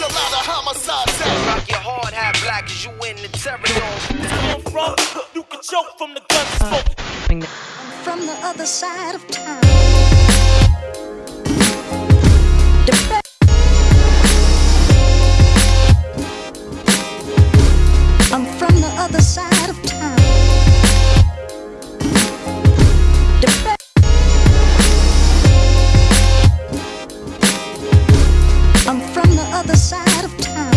a lot of homicides. Rock your hard hat black as you in the terror zone. Come from, you can choke from the gun smoke. I'm from the other side of town. I'm from the other side of town. I'm from the other side of town.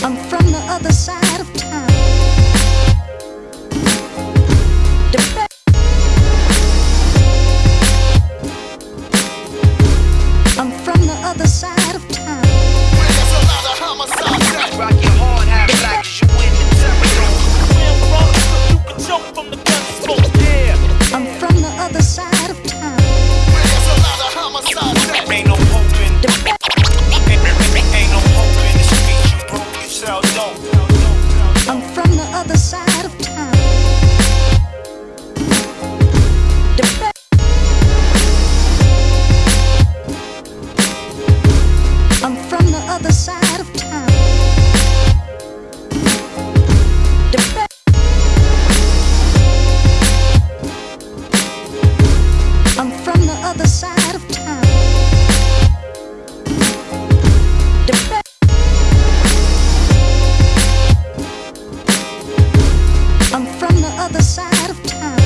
I'm from the other side of town. I'm from the other side of town. There's a lot of homicides. Rock your hard hat black as you in the terror zone. Where I'm from, you can choke from the gun smoke. Yeah. I'm from the other side of town. There's a lot of homicides. Ain't no hope in ain't no hope in the streets. You broke, you sell dope. I'm from the other side of town. I'm from the other side of town. I'm from the other side of town. I'm from the other side of town.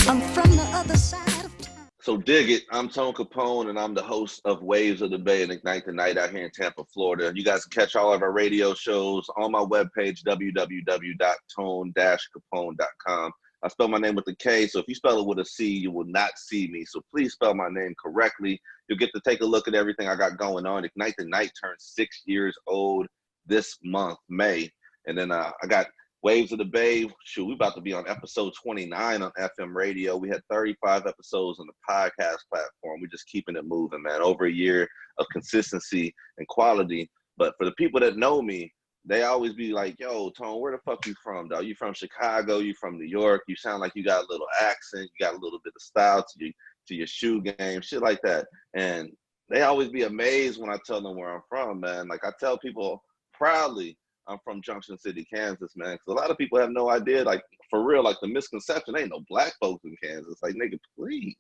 I'm from the other side of town. So dig it. I'm Tone Capone, and I'm the host of Waves of the Bay and Ignite the Night out here in Tampa, Florida. You guys can catch all of our radio shows on my webpage, www.tone-capone.com. I spell my name with a K, so if you spell it with a C, you will not see me. So please spell my name correctly. You'll get to take a look at everything I got going on. Ignite the Night turns 6 years old this month, May. And then I got Waves of the Bay. Shoot, we about to be on episode 29 on FM radio. We had 35 episodes on the podcast platform. We're just keeping it moving, man. Over a year of consistency and quality. But for the people that know me, they always be like, yo, Tone, where the fuck you from, dog? You from Chicago? You from New York? You sound like you got a little accent. You got a little bit of style to your shoe game, shit like that. And they always be amazed when I tell them where I'm from, man. Like I tell people proudly, I'm from Junction City, Kansas, man. Because a lot of people have no idea, like, for real, like, the misconception, ain't no black folks in Kansas. Like, nigga, please.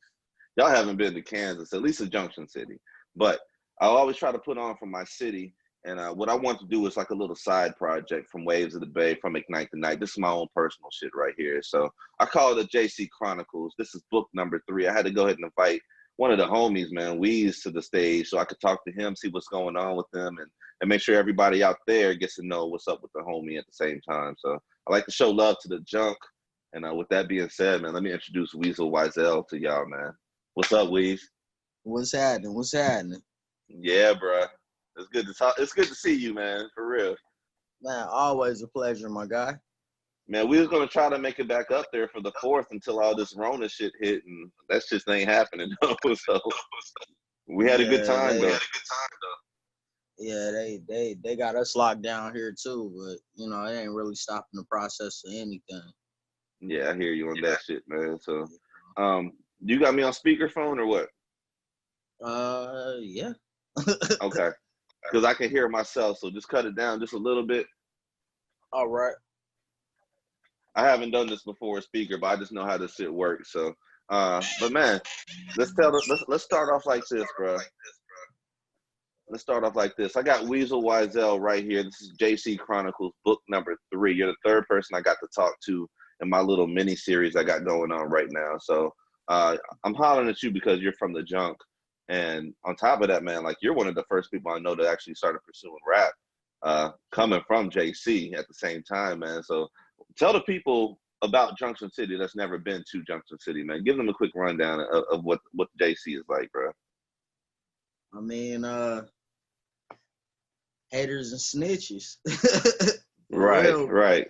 Y'all haven't been to Kansas, at least in Junction City. But I always try to put on from my city. And what I want to do is like a little side project from Waves of the Bay, from Ignite the Night. This is my own personal shit right here. So I call it the JC Chronicles. This is book number 3. I had to go ahead and invite one of the homies, man, Weez, to the stage so I could talk to him, see what's going on with them, and make sure everybody out there gets to know what's up with the homie at the same time. So I like to show love to the junk. And with that being said, man, let me introduce Weazal Wyzel to y'all, man. What's up, Weez? What's happening? What's happening? Yeah, bruh. It's good to talk. It's good to see you, man, for real. Man, always a pleasure, my guy. Man, we was going to try to make it back up there for the 4th until all this Rona shit hit, and that just ain't happening, though. So we had a good time, though. Yeah, they got us locked down here too, but you know, it ain't really stopping the process of anything. Yeah, I hear you on that shit, man. So, you got me on speakerphone or what? Yeah. Okay, because I can hear myself, so just cut it down just a little bit. All right. I haven't done this before, speaker, but I just know how this shit works. So, but man, let's start off like this, bro. Let's start off like this. I got Weazal Wyzel right here. This is JC Chronicles, book number 3. You're the 3rd person I got to talk to in my little mini series I got going on right now. So I'm hollering at you because you're from the junk. And on top of that, man, like, you're one of the first people I know that actually started pursuing rap, coming from JC at the same time, man. So tell the people about Junction City that's never been to Junction City, man. Give them a quick rundown of what JC is like, bro. I mean, haters and snitches. Right.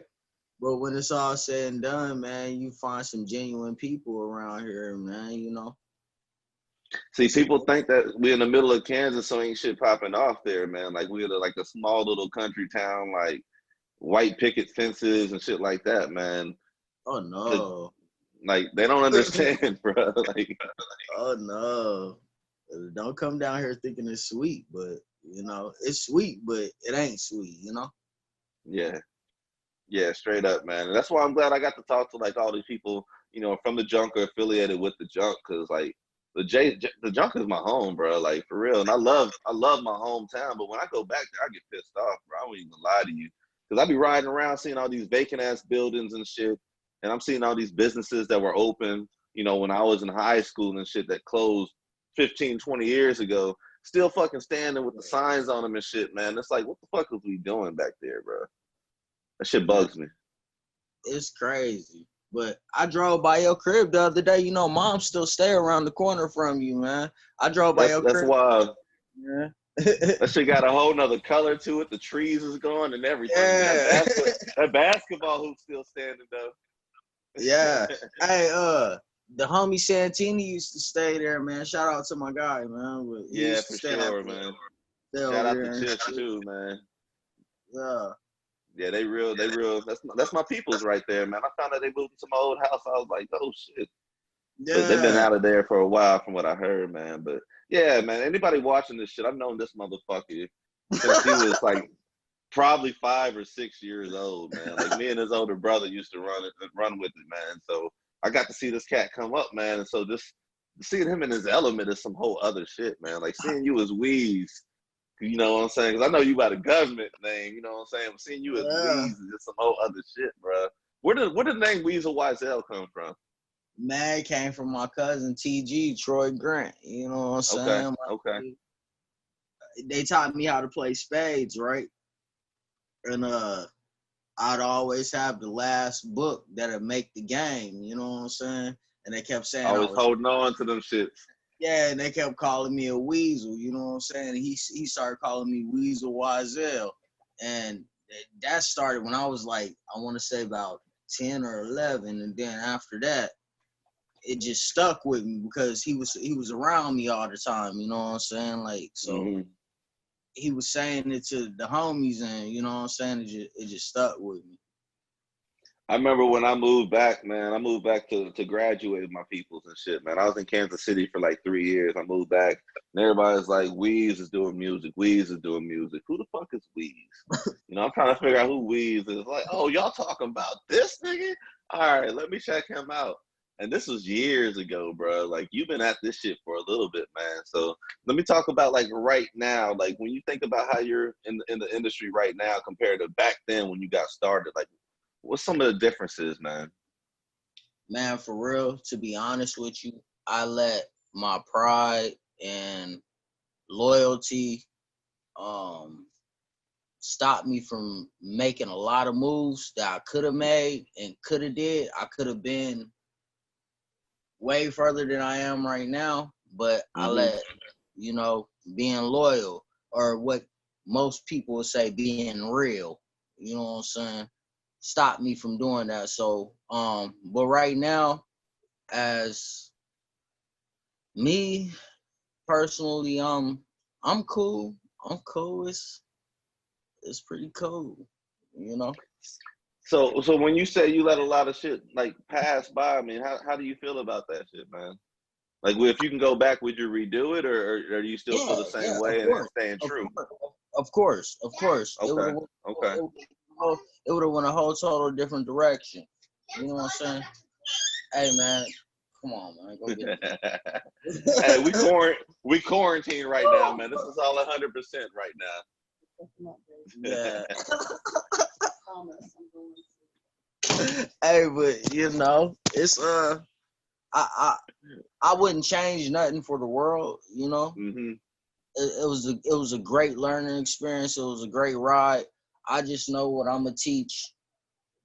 But when it's all said and done, man, you find some genuine people around here, man, you know. See, people think that we're in the middle of Kansas, so ain't shit popping off there, man. Like we're like a small little country town, like white picket fences and shit like that, man. Oh The- no. Like they don't understand, bro. Like, Oh no. Don't come down here thinking it's sweet, but it's sweet, but it ain't sweet. yeah, yeah, straight up, man. And that's why I'm glad I got to talk to like all these people, from the junk or affiliated with the junk, because like the junk is my home, bro. Like for real. And I love my hometown, but when I go back there, I get pissed off, bro. I won't even lie to you, because I be riding around seeing all these vacant ass buildings and shit, and I'm seeing all these businesses that were open, when I was in high school and shit that closed 15, 20 years ago, still fucking standing with the signs on them and shit, man. It's like, what the fuck was we doing back there, bro? That shit bugs me. It's crazy. But I drove by your crib the other day. Mom still stay around the corner from you, man. I drove by your That's crib. wild. Yeah. That shit got a whole nother color to it. The trees is gone and everything. Yeah. That basketball hoop's still standing though. Yeah. Hey, the homie Santini used to stay there, man. Shout out to my guy, man. But he Yeah, used to for stay sure, out there. man. Stay Shout over out there to and Chips shit. too, man. Yeah. Yeah, they real. That's my peoples right there, man. I found out they moved to my old house. I was like, oh shit. But they've been Yeah. out of there for a while, from what I heard, man. But yeah, man. Anybody watching this shit, I've known this motherfucker since he was like probably 5 or 6 years old, man. Like me and his older brother used to run with it, man. So I got to see this cat come up, man. And so just seeing him in his element is some whole other shit, man. Like seeing you as Weez, you know what I'm saying? Because I know you by the government name, you know what I'm saying? But seeing you as Yeah. Weez is just some whole other shit, bro. Where did the name Weazal Wyzel come from? Man, it came from my cousin TG, Troy Grant. You know what I'm saying? Okay. They taught me how to play spades, right? And I'd always have the last book that'd make the game, you know what I'm saying? And they kept saying Always holding on to them shits. yeah, and they kept calling me a weasel, you know what I'm saying? And he started calling me Weazal Wyzel. And that started when I was like, I want to say about 10 or 11. And then after that, it just stuck with me because he was around me all the time, you know what I'm saying? Like, so he was saying it to the homies, and you know what I'm saying? It just stuck with me. I remember when I moved back, man. I moved back to graduate with my peoples and shit, man. I was in Kansas City for like 3 years. I moved back, and everybody's like, Weez is doing music. Weez is doing music. Who the fuck is Weez? I'm trying to figure out who Weez is. Like, oh, y'all talking about this nigga? All right, let me check him out. And this was years ago, bro. Like, you've been at this shit for a little bit, man. So let me talk about like right now. Like, when you think about how you're in the industry right now compared to back then when you got started, like, what's some of the differences, man? Man, for real, to be honest with you, I let my pride and loyalty stop me from making a lot of moves that I could have made and could have did. I could have been way further than I am right now, but I let, being loyal, or what most people would say being real, you know what I'm saying, stop me from doing that. So, but right now, as me personally, I'm cool. I'm cool. It's pretty cool, you know. So when you say you let a lot of shit like pass by, I mean, how do you feel about that shit, man? Like, if you can go back, would you redo it, or do you still feel the same way and staying true? Of course. Okay. It would have went a whole total different direction. You know what I'm saying? Hey man, come on, man, go get it. Hey, we quarantine right now, man. This is all 100% right now. Yeah. Hey, but it's I wouldn't change nothing for the world, you know. Mm-hmm. It was a great learning experience. It was a great ride. I just know what I'm gonna teach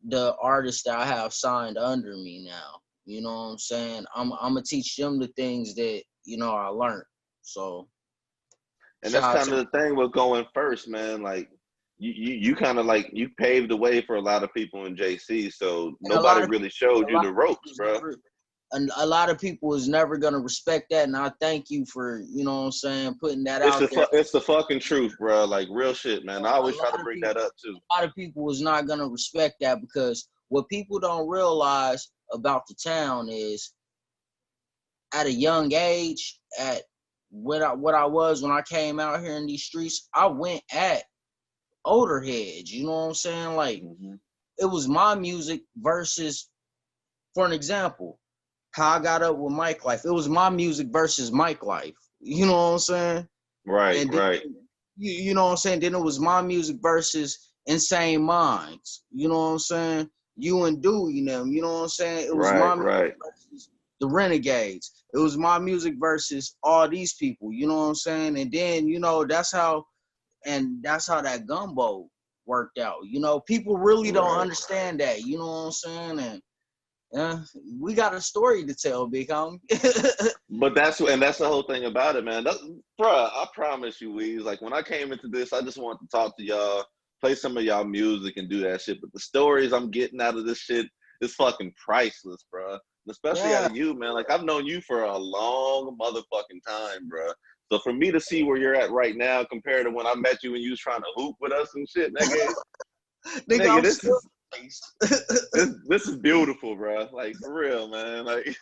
the artists that I have signed under me now. You know what I'm saying? I'm gonna teach them the things that I learned. So, and that's kind of the thing with going first, man. Like you kind of like you paved the way for a lot of people in JC, so nobody really showed you the ropes, bro. a lot of people is never gonna respect that, and I thank you for, you know what I'm saying, putting that out there. It's the fucking truth, bro. Like real shit, man. I always try to bring that up too. A lot of people is not gonna respect that, because what people don't realize about the town is, at a young age, at what I was when I came out here in these streets, I went at older heads. You know what I'm saying? Like, it was my music versus, for an example, how I got up with Mike Life. It was my music versus Mike Life. You know what I'm saying? Right, and then, right. You know what I'm saying? Then it was my music versus Insane Minds. You know what I'm saying? You and Dewey and them. You know what I'm saying? It was my music versus the Renegades. It was my music versus all these people. You know what I'm saying? And then, you know, that's how that gumbo worked out. You know, people really don't understand that. You know what I'm saying? And we got a story to tell, big homie. But that's the whole thing about it, man. Bruh, I promise you, Weez. Like when I came into this, I just wanted to talk to y'all, play some of y'all music, and do that shit. But the stories I'm getting out of this shit is fucking priceless, bruh. Especially out of you, man. Like I've known you for a long motherfucking time, bruh. So for me to see where you're at right now compared to when I met you when you was trying to hoop with us and shit, nigga, nigga, this is beautiful, bro. Like for real, man. Like,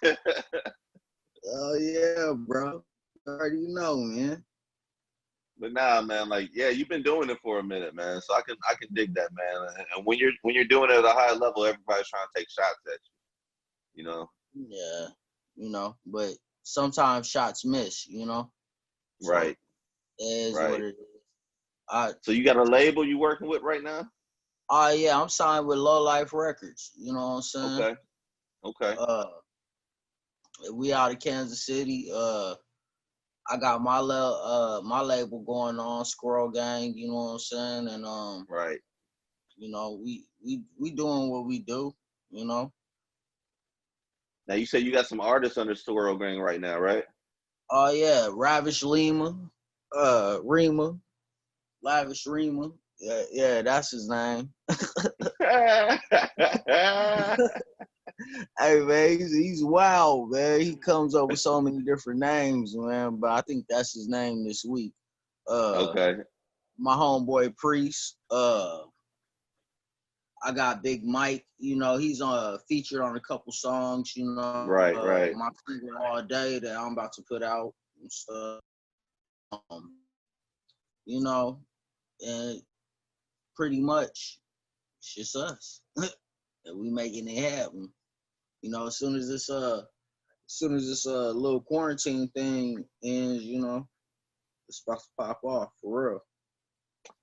oh yeah, bro. I already know, man. But nah, man. Like, yeah, you've been doing it for a minute, man. So I can dig that, man. And when you're doing it at a high level, everybody's trying to take shots at you. You know. Yeah, you know. But sometimes shots miss. You know. So right. It is what it is. So you got a label you working with right now? Yeah, I'm signed with Low Life Records. You know what I'm saying? Okay. We out of Kansas City. I got my label going on, Squirrel Gang. You know what I'm saying? And right. You know, we doing what we do. You know. Now you say you got some artists under Squirrel Gang right now, right? Oh yeah, Ravish Lima, Rima, Lavish Rima. Yeah, that's his name. Hey man, he's wild, man. He comes up with so many different names, man. But I think that's his name this week. Okay. My homeboy Priest. I got Big Mike. You know, he's featured on a couple songs. You know, right. My single All Day that I'm about to put out and stuff. You know, and pretty much it's just us. And we making it happen. You know, as soon as this little quarantine thing ends, you know, it's about to pop off for real.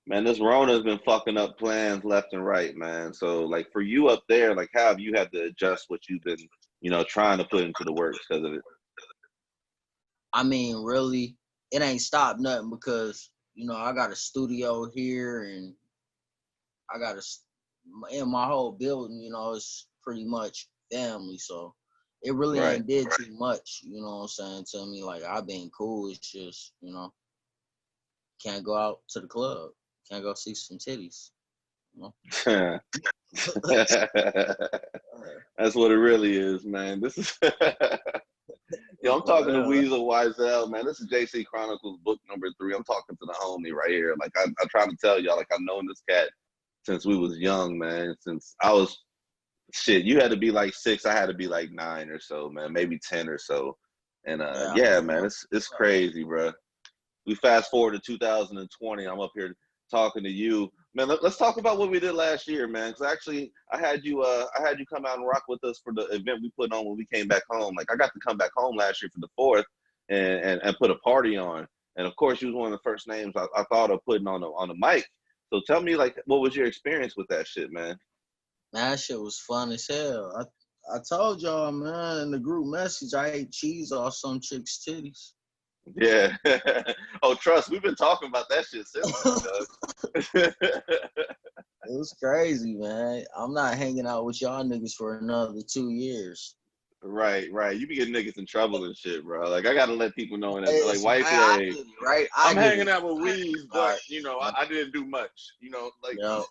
Man, this Rona's been fucking up plans left and right, man. So like for you up there, like how have you had to adjust what you've been, you know, trying to put into the works because of it? I mean, really, it ain't stopped nothing because, you know, I got a studio here and I got in my whole building, you know, it's pretty much family. So it really ain't did too much, you know what I'm saying, to me. Like, I've been cool. It's just, you know, can't go out to the club. Can't go see some titties. You know? That's what it really is, man. This is yo, I'm talking to Weazal Wyzel, man. This is JC Chronicles book number 3. I'm talking to the homie right here. Like I try to tell y'all, like I've known this cat since we was young, man. Since I was shit, you had to be like 6, I had to be like 9 or so, man, maybe 10 or so. And yeah, man, it's crazy, bro. We fast forward to 2020. I'm up here talking to you, man. Let's talk about what we did last year, man. Because actually, I had you come out and rock with us for the event we put on when we came back home. Like I got to come back home last year for the 4th and put a party on. And of course, you was one of the first names I thought of putting on the mic. So tell me, like, what was your experience with that shit, man? That shit was fun as hell. I told y'all, man, in the group message, I ate cheese off some chick's titties. Yeah. Oh, trust, we've been talking about that shit since. It was crazy, man. I'm not hanging out with y'all niggas for another 2 years. Right. You be getting niggas in trouble and shit, bro. Like I gotta let people know that, like, wife, right? I'm hanging out with Weez, but you know, I didn't do much. You know, like. Yo.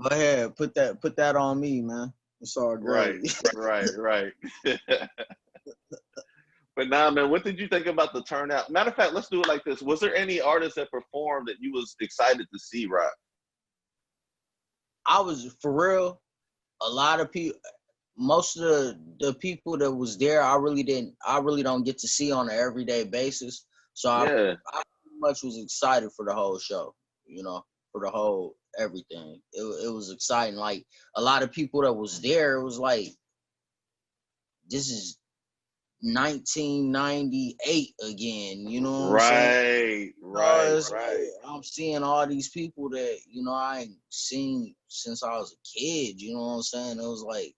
Go ahead, put that on me, man. It's all Right, great. right. But nah, man, what did you think about the turnout? Matter of fact, let's do it like this. Was there any artists that performed that you was excited to see, Rock? I was for real. A lot of people, most of the people that was there, I really don't get to see on an everyday basis. So I Yeah. pretty much was excited for the whole show, you know, for the whole everything. It was exciting. Like a lot of people that was there, it was like, this is 1998 again, you know what I'm saying? Right. I'm seeing all these people that, you know, I ain't seen since I was a kid, you know what I'm saying? It was like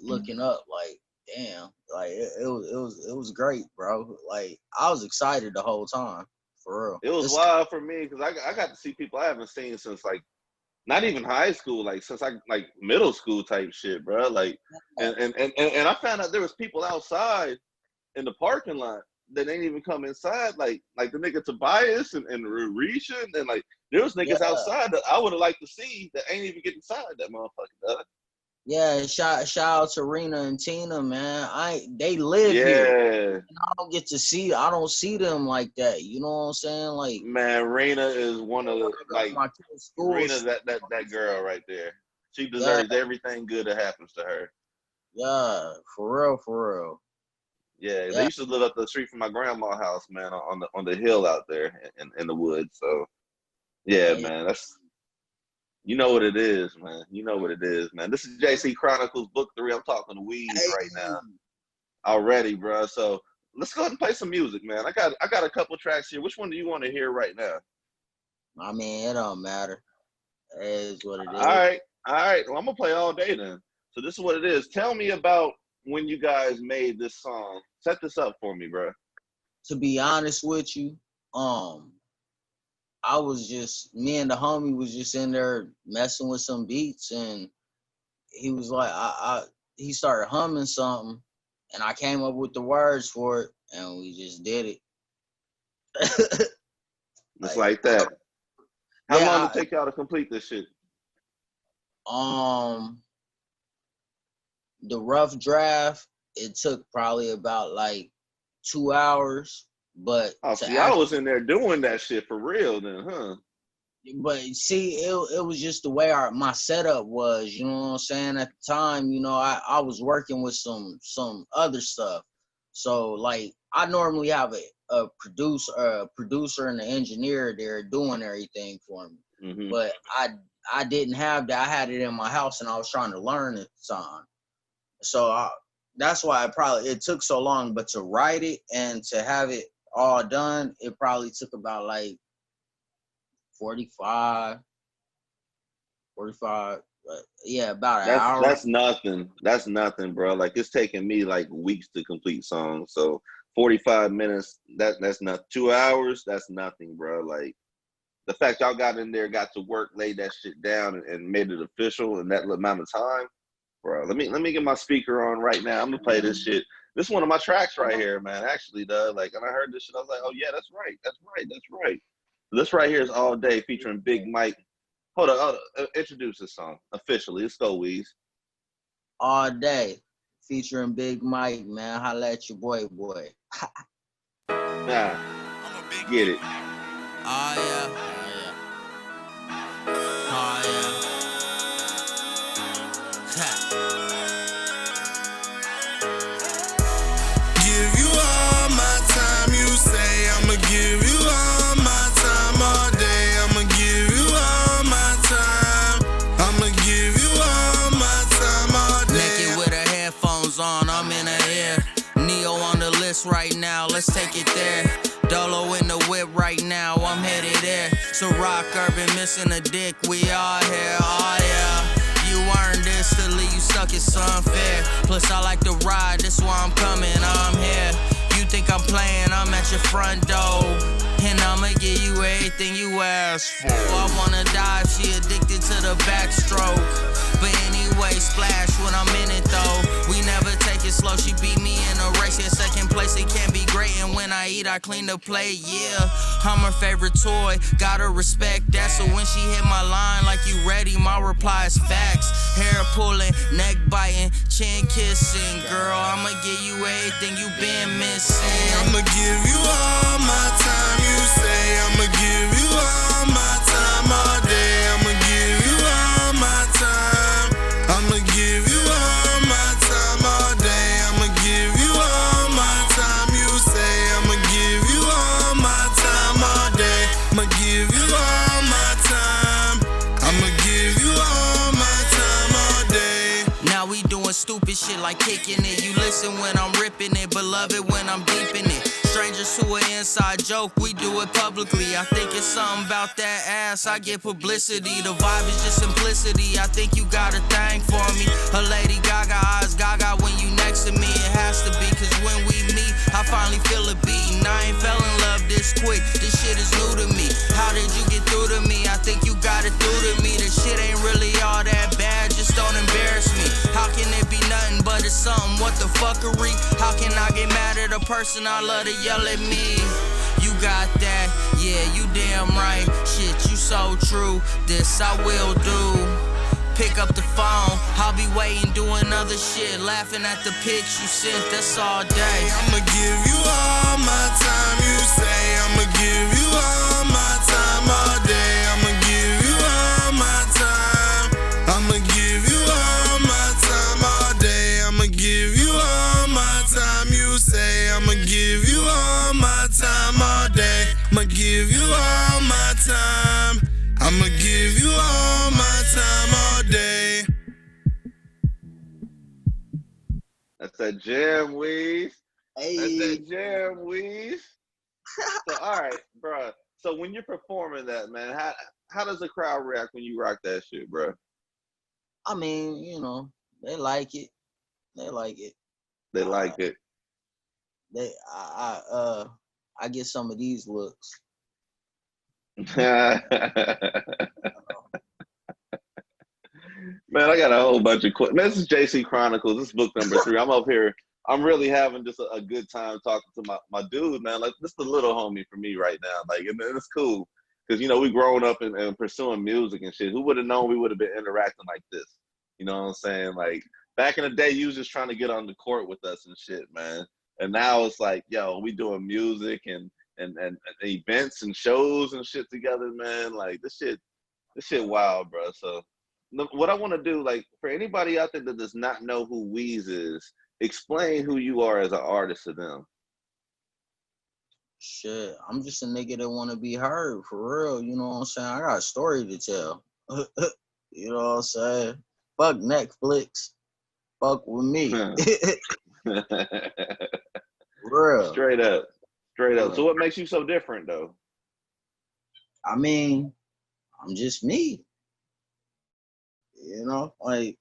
looking up, like, damn, like it was great, bro. Like I was excited the whole time, for real. It was wild for me because I got to see people I haven't seen since like not even high school, like since like middle school type shit, bro. Like, and I found out there was people outside in the parking lot that ain't even come inside, like the nigga Tobias and Risha, and like there was niggas outside that I would have liked to see that ain't even get inside that motherfucker, dog. Yeah, shout out to Rena and Tina, man. They live here. And I don't see them like that. You know what I'm saying? Like, man, Rena is one of the like Rena's that girl right there. She deserves everything good that happens to her. Yeah, for real. Yeah, they used to live up the street from my grandma's house, man, on the hill out there in the woods. So yeah, man, that's. You know what it is, man. You know what it is, man. This is JC Chronicles Book 3. I'm talking to Weez right now. Already, bro. So let's go ahead and play some music, man. I got a couple tracks here. Which one do you want to hear right now? I mean, it don't matter. It is what it is. All right. Well, I'm gonna play all day then. So this is what it is. Tell me about when you guys made this song. Set this up for me, bro. To be honest with you, I was me and the homie was just in there messing with some beats, and he was like, he started humming something, and I came up with the words for it, and we just did it. Just like that. How long did it take y'all to complete this shit? The rough draft, it took probably about like 2 hours. But I was in there doing that shit for real then, huh? But see, it was just the way my setup was, you know what I'm saying? At the time, you know, I was working with some other stuff. So like I normally have a producer and an engineer there doing everything for me. Mm-hmm. But I didn't have that. I had it in my house and I was trying to learn at the time. So that's why it took so long. But to write it and to have it all done, it probably took about like 45, yeah, about an hour. That's nothing, bro. Like it's taking me like weeks to complete songs. So 45 minutes, that's not 2 hours. That's nothing, bro. Like the fact y'all got in there, got to work, laid that shit down, and made it official in that amount of time, bro. Let me get my speaker on right now. I'm gonna play this shit. This is one of my tracks right here, man. Actually, like, and I heard this shit, I was like, oh yeah, that's right. This right here is All Day featuring Big Mike. Hold on. Introduce this song officially. Let's go, Weez. All Day featuring Big Mike, man. Holla at your boy. Nah, get it. Oh yeah. Right now, let's take it there. Dolo in the whip right now, I'm headed there. So rock urban, missing a dick, we all here, oh yeah. You earned this, to leave you stuck, it's unfair. Plus I like to ride, that's why I'm coming, I'm here. You think I'm playing, I'm at your front door. And I'ma give you everything you ask for. I wanna die if she addicted to the backstroke. But anyway, Anyway, splash when I'm in it though. We never take it slow. She beat me in a race. In second place, it can't be great. And when I eat, I clean the plate. Yeah, I'm her favorite toy. Gotta respect that. So when she hit my line, like you ready, my reply is facts. Hair pulling, neck biting, chin kissing. Girl, I'ma give you everything you been missing. I'ma give you all my time. You say I'ma give you all my time all day. I'ma give you all my time. I'ma give you all my time all day. I'ma give you all my time. You say I'ma give you all my time all day. I'ma give you all my time. I'ma give you all my time all day. Now we doing stupid shit like kicking it. You listen when I'm ripping it, but love it when I'm deep in it. Strangers to an inside joke, we do it publicly. I think it's something about that ass, I get publicity. The vibe is just simplicity, I think you got a thing for me. A Lady Gaga, eyes gaga when you next to me. It has to be, cause when we meet, I finally feel a beating. I ain't fell in love this quick, this shit is new to me. How did you get through to me? I think you got it through to me. This shit ain't really all that bad, just don't embarrass me. How can it be nothing but it's something, what the fuckery? How can I get mad at a person I love to yell at me? You got that, yeah, you damn right. Shit, you so true, this I will do. Pick up the phone, I'll be waiting, doing other shit. Laughing at the pics you sent, that's all day. I'ma give you all my time. You say I'ma give you all my time all day. I'ma give you all my time. I'ma give you all my time all day. I'ma give you all my time. You say I'ma give you all my time all day. I'ma give you all my time. I'ma give you all my time all day. That's that jam, Weez. Hey, That's that jam, Weez. So, all right, bro. So when you're performing that, man, how does the crowd react when you rock that shit, bro? I mean, you know, they like it. They like it. They like it. I get some of these looks. Man, I got a whole bunch of questions. This is JC Chronicles. This is book number 3. I'm up here. I'm really having just a good time talking to my dude, man. Like, this is the little homie for me right now. Like, and it's cool. Because, you know, we growing up and pursuing music and shit. Who would have known we would have been interacting like this? You know what I'm saying? Like, back in the day, you was just trying to get on the court with us and shit, man. And now it's like, yo, we doing music and events and shows and shit together, man. Like, this shit wild, bro. So what I want to do, like, for anybody out there that does not know who Weez is, explain who you are as an artist to them. Shit, I'm just a nigga that want to be heard, for real. You know what I'm saying? I got a story to tell. You know what I'm saying? Fuck Netflix. Fuck with me. Real. Straight up. So what makes you so different, though? I mean, I'm just me. You know, like,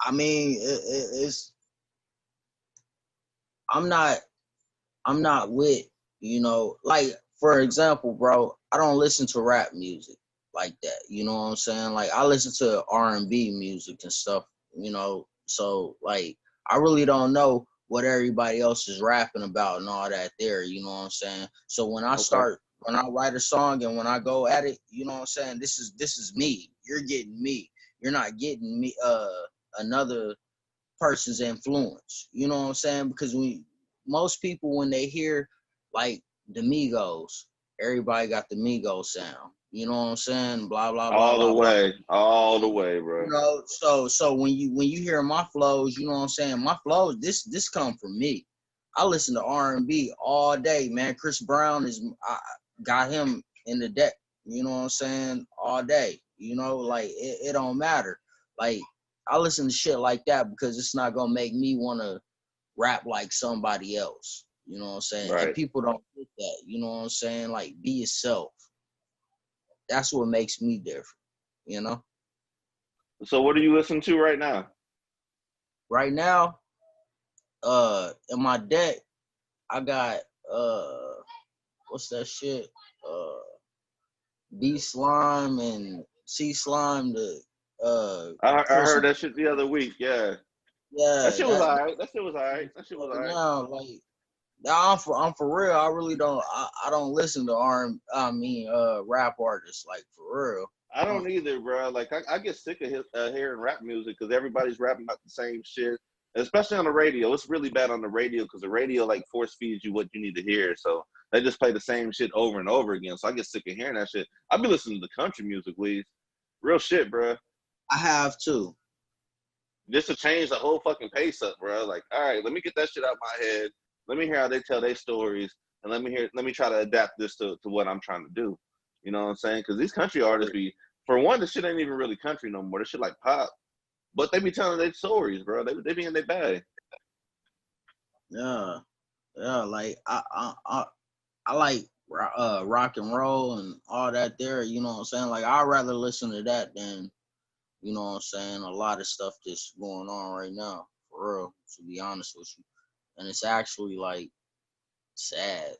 I mean, it's. I'm not with, you know, like, for example, bro, I don't listen to rap music like that. You know what I'm saying? Like, I listen to R&B music and stuff, you know. So, like, I really don't know what everybody else is rapping about and all that there, you know what I'm saying? So when I when I write a song and when I go at it, you know what I'm saying? This is me. You're getting me. You're not getting me another person's influence. You know what I'm saying? Because most people, when they hear like the Migos, everybody got the Migos sound. You know what I'm saying? Blah blah blah. All the way, bro. You know, so when you hear my flows, you know what I'm saying? My flows, this come from me. I listen to R&B all day, man. Chris Brown I got him in the deck. You know what I'm saying? All day. You know, like it don't matter. Like, I listen to shit like that because it's not gonna make me want to rap like somebody else. You know what I'm saying? Right. And people don't get that. You know what I'm saying? Like, be yourself. That's what makes me different. You know? So what are you listening to right now? Right now, in my deck, I got what's that shit? B Slime and C Slime, the I Chris, heard that shit the other week. Yeah, that yeah, shit was alright. That shit was alright. That shit was alright. now like now I'm for real. I really don't I don't listen to rap artists like for real. I don't either, bro. Like I get sick of hearing rap music because everybody's rapping about the same shit, especially on the radio. It's really bad on the radio because the radio like force feeds you what you need to hear. So they just play the same shit over and over again. So I get sick of hearing that shit. I be listening to country music, Weez. Real shit, bro. I have too. Just to change the whole fucking pace up, bro. Like, all right, let me get that shit out my head. Let me hear how they tell their stories, and let me try to adapt this to what I'm trying to do. You know what I'm saying? Because these country artists be, for one, the shit ain't even really country no more. The shit like pop, but they be telling their stories, bro. They be in their bag. Yeah, yeah. Like I like rock and roll and all that. There, you know what I'm saying? Like I'd rather listen to that than you know what I'm saying. A lot of stuff that's going on right now, for real. To be honest with you, and it's actually like sad.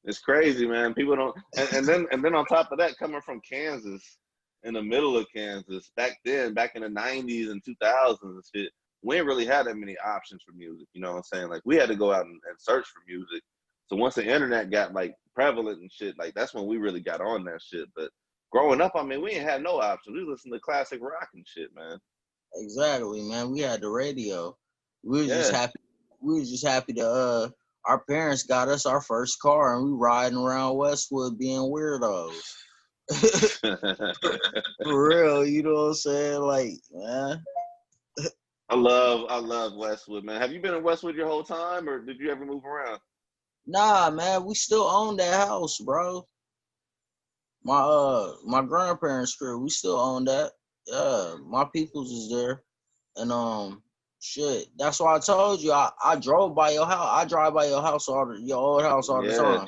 It's crazy, man. People don't, and then on top of that, coming from Kansas, in the middle of Kansas, back in the 90s and 2000s and shit, we didn't really have that many options for music. You know what I'm saying? Like we had to go out and search for music. So once the internet got like prevalent and shit, like that's when we really got on that shit. But growing up, I mean, we ain't had no options. We listened to classic rock and shit, man. Exactly, man. We had the radio. We were just Yeah. happy. We were just happy to our parents got us our first car and we riding around Westwood being weirdos. For real, you know what I'm saying? Like, man. I love Westwood, man. Have you been in Westwood your whole time, or did you ever move around? Nah, man, we still own that house, bro. My grandparents' crib, we still own that. Yeah, my peoples is there. And shit. That's why I told you I drove by your house. I drive by your house your old house all the Yeah. time.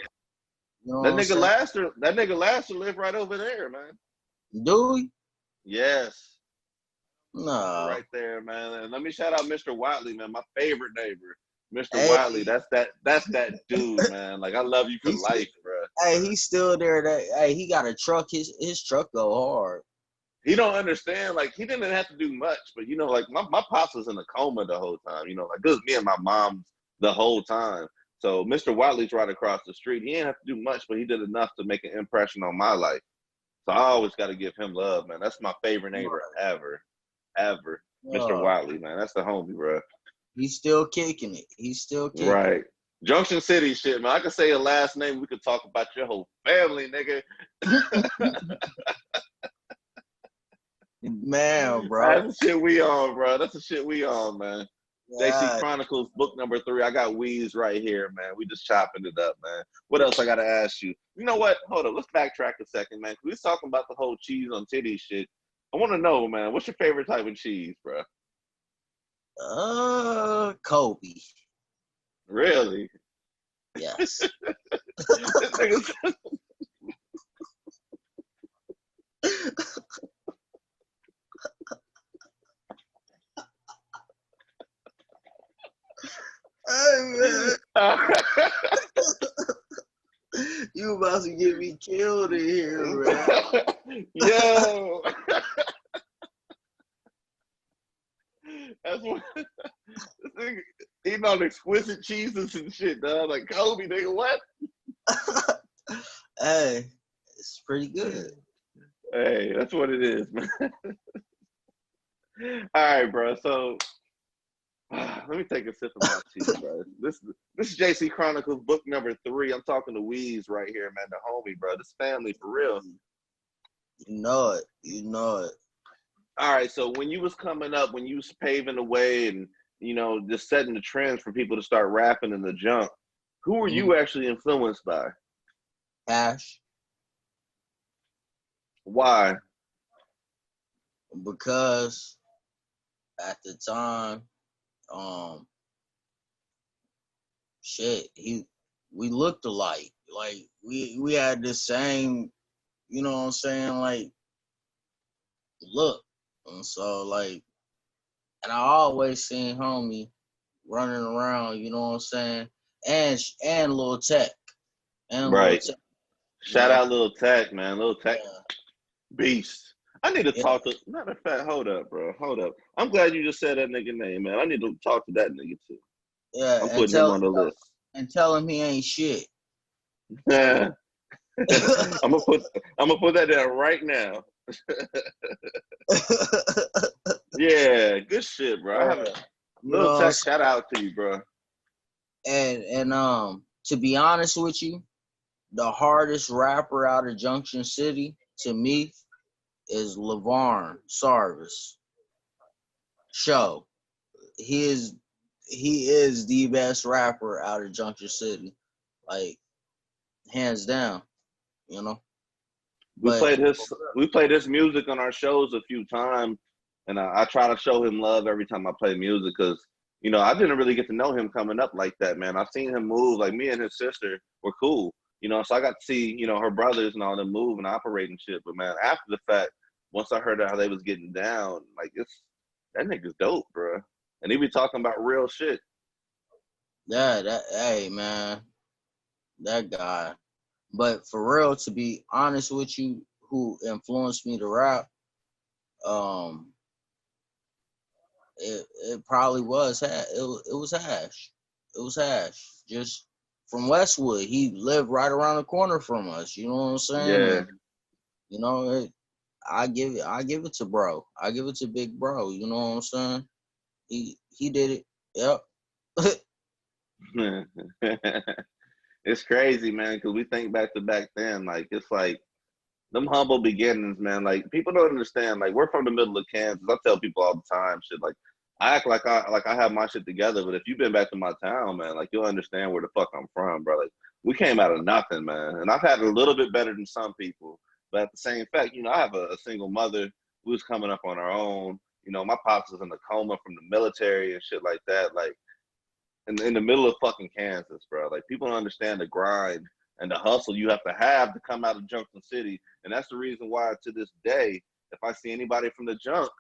You know That what I'm nigga Laster lived right over there, man. saying? Do we? Yes. No. Right there, man. And let me shout out Mr. Watley, man, my favorite neighbor. Mr. Hey. Watley, that's that dude, man. Like I love you for life, bro. Hey, he's still there. He got a truck. His truck go hard. He don't understand, like he didn't have to do much, but you know, like my pops was in a coma the whole time, you know, like it was me and my mom the whole time. So Mr. Watley's right across the street. He didn't have to do much, but he did enough to make an impression on my life. So I always got to give him love, man. That's my favorite neighbor ever. Mr. Watley, man. That's the homie, bro. He's still kicking it. He's still kicking Right. it. Junction City shit, man. I could say your last name. We could talk about your whole family, nigga. Man, bro. That's the shit we on, bro. That's the shit we on, man. JC God. Chronicles, book number 3. I got Weez right here, man. We just chopping it up, man. What else I gotta ask you? You know what? Hold up. Let's backtrack a second, man. We was talking about the whole cheese on titties shit. I want to know, man. What's your favorite type of cheese, bro? Kobe. Really? Yes. This nigga's- Hey, man. You about to get me killed in here, man. Yo. That's what this nigga eating on exquisite cheeses and shit, dog. Like Kobe, nigga, what? Hey, it's pretty good. Hey, that's what it is, man. All right, bro. So let me take a sip of my tea, bro. This is JC Chronicles, book number 3. I'm talking to Weez right here, man, the homie, bro. This family for real. You know it. You know it. All right, so when you was coming up, when you was paving the way and, you know, just setting the trends for people to start rapping in the junk, who were you actually influenced by? Cash. Why? Because at the time, we looked alike. Like we had the same, you know what I'm saying, like look. And so like, and I always seen homie running around, you know what I'm saying, and Lil Tech. And right. Lil Tech, Shout out Lil Tech, man. Lil Tech, yeah. beast. I need to Yeah, talk to. Matter of fact, hold up, bro. Hold up. I'm glad you just said that nigga name, man. I need to talk to that nigga too. yeah, I'm putting him on the list. and tell him he ain't shit. I'm gonna put that down right now. Yeah, good shit, bro. I haven't. You Little know, Tech, shout out to you, bro. and to be honest with you, the hardest rapper out of Junction City to me is LaVarn Sarvis. Show. He is the best rapper out of Junction City. Like hands down, you know. We But played his music on our shows a few times, and I try to show him love every time I play music because I didn't really get to know him coming up like that, man. I've seen him move. Like me and his sister were cool, so I got to see her brothers and all them move and operate and shit. But man, after the fact, once I heard how they was getting down, like that nigga's dope, bro. And he be talking about real shit. yeah, hey man, that guy. But for real, to be honest with you, who influenced me to rap, it probably was it was Hash. It was Hash. Just from Westwood. He lived right around the corner from us. You know what I'm saying? Yeah. And, you know, I give it to bro. I give it to big bro. You know what I'm saying? He did it. Yep. It's crazy, man, because we think back to back then, like it's like them humble beginnings, man. Like people don't understand. Like we're from the middle of Kansas. I tell people all the time, shit. Like I act like I have my shit together, but if you've been back to my town, man, like you'll understand where the fuck I'm from, bro. Like we came out of nothing, man, and I've had it a little bit better than some people. But at the same fact, I have a single mother who's coming up on her own. My pops was in a coma from the military and shit like that. Like in the middle of fucking Kansas, bro. Like people don't understand the grind and the hustle you have to come out of Junction City. And that's the reason why to this day, if I see anybody from the junk,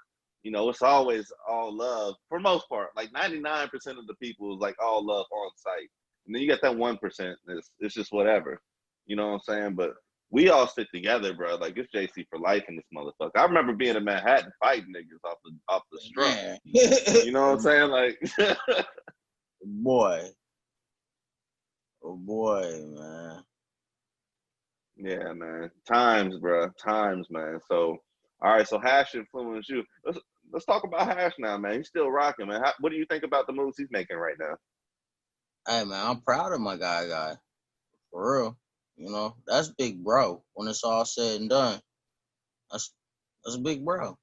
it's always all love for the most part. Like 99% of the people is like all love on site. And then you got that 1%, it's just whatever. You know what I'm saying? But we all stick together, bro. Like it's JC for life in this motherfucker. I remember being in Manhattan fighting niggas off the strut. You know what I'm saying? Like boy. Oh boy, man. Yeah, man. Times, bro. Times, man. So, all right. So Hash influenced you. Let's talk about Hash now, man. He's still rocking, man. What do you think about the moves he's making right now? Hey, man, I'm proud of my guy. For real. That's big bro. When it's all said and done, that's big bro.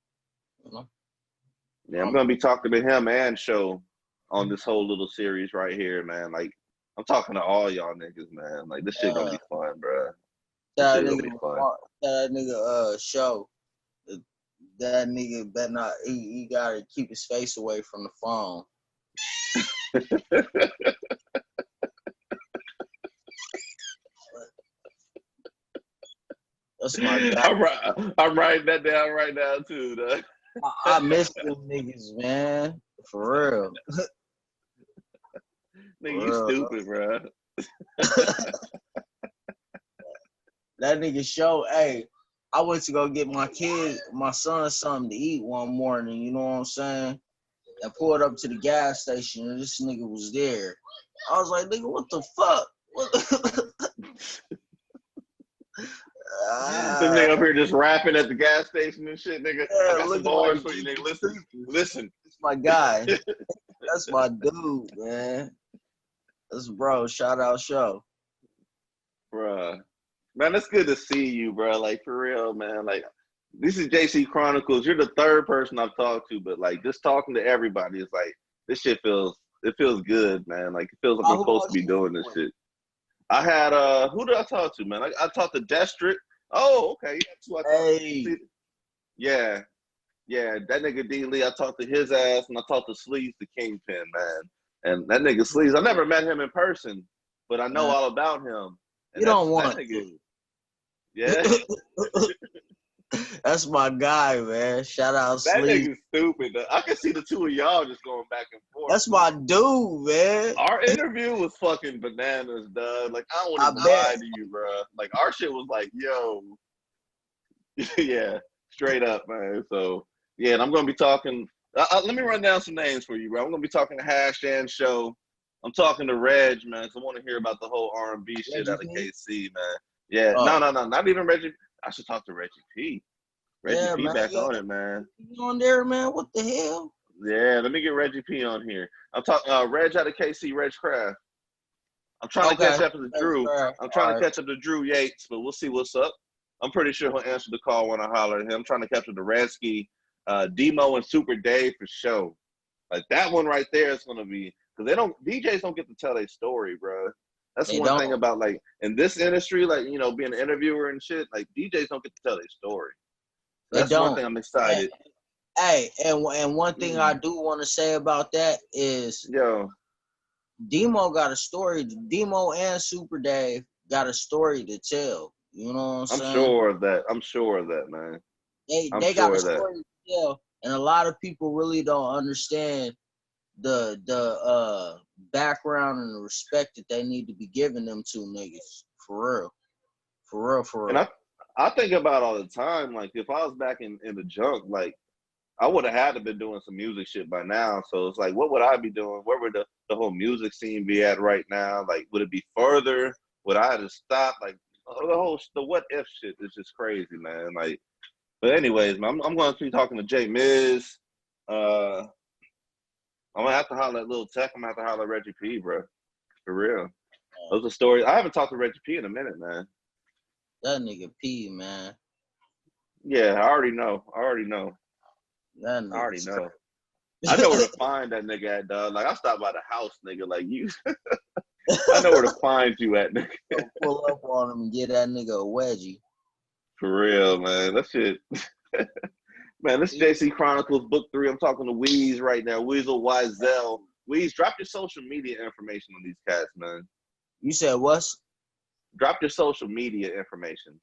Yeah, I'm gonna be talking to him and Show on this whole little series right here, man. Like, I'm talking to all y'all niggas, man. Like, this shit gonna be fun, bro. This shit gonna be fun. That nigga Show. That nigga better not. He gotta keep his face away from the phone. That's my guy. I'm writing that down right now too, though. I miss them niggas, man. For real. Nigga, you stupid, bro. That nigga Show. Hey, I went to go get my son something to eat one morning, you know what I'm saying? I pulled up to the gas station and this nigga was there. I was like, nigga, what the fuck? This nigga up here just rapping at the gas station and shit, nigga. Yeah, I got some bars for you, nigga. Listen. That's my guy. That's my dude, man. That's bro. Shout out Show. Bruh. Man, it's good to see you, bro. Like, for real, man. Like, this is JC Chronicles. You're the third person I've talked to, but, like, just talking to everybody is like, this shit feels good, man. Like, it feels like I'm supposed to be doing this shit. I had, who did I talk to, man? I talked to Destrick. Oh, okay. Yeah. Yeah, that nigga D. Lee, I talked to his ass, and I talked to Sleaze the Kingpin, man. And that nigga Sleaze, I never met him in person, but I know all about him. And you don't want to. Yeah. That's my guy, man. Shout out Sleaze. That nigga's stupid. I can see the two of y'all just going back and forth. That's my dude, man. Our interview was fucking bananas, dog. Like, I don't want to lie to you, bro. Like, our shit was like, yo. Yeah. Straight up, man. So yeah, and I'm gonna be talking. Let me run down some names for you, bro. I'm gonna be talking to Hash and Show. I'm talking to Reg, man. So I want to hear about the whole R&B shit out of KC, man. Yeah, no, not even Reggie. I should talk to Reggie P. Reggie P man, back on it, man. You on there, man? What the hell? Yeah, let me get Reggie P on here. I'm talking Reg out of KC, Reg Craft. I'm trying to catch up to Drew. I'm trying to catch up to Drew Yates, but we'll see what's up. I'm pretty sure he'll answer the call when I holler at him. I'm trying to catch up to Redsky, Demo, and Super Dave for show. Like that one right there is gonna be because DJs don't get to tell their story, bro. That's one thing about like in this industry, like you know, being an interviewer and shit. Like DJs don't get to tell their story. That's one thing I'm excited. Hey, and one thing I do want to say about that is, Demo got a story. Demo and Super Dave got a story to tell. You know what I'm saying? I'm sure of that, man. They got a story to tell, and a lot of people really don't understand the background and the respect that they need to be giving them two niggas. For real. And I think about all the time, like if I was back in the junk, like I would have had to been doing some music shit by now. So it's like, what would I be doing? Where would the whole music scene be at right now? Like, would it be further? Would I have to stop? Like the what if shit is just crazy, man. Like, but anyways, man, I'm going to be talking to Jay Miz. I'm gonna have to holler at Lil Tech. I'm gonna have to holler at Reggie P, bro. For real. Those are stories. I haven't talked to Reggie P in a minute, man. That nigga P, man. Yeah, I already know. I already know. I know where to find that nigga at, dog. Like I stopped by the house, nigga. Like you, I know where to find you at, nigga. Pull up on him and get that nigga a wedgie. For real, man. That shit. Man, this is JC Chronicles Book 3. I'm talking to Weez right now. Weazal Wyzel. Weez, drop your social media information on these cats, man. You said what? Drop your social media information.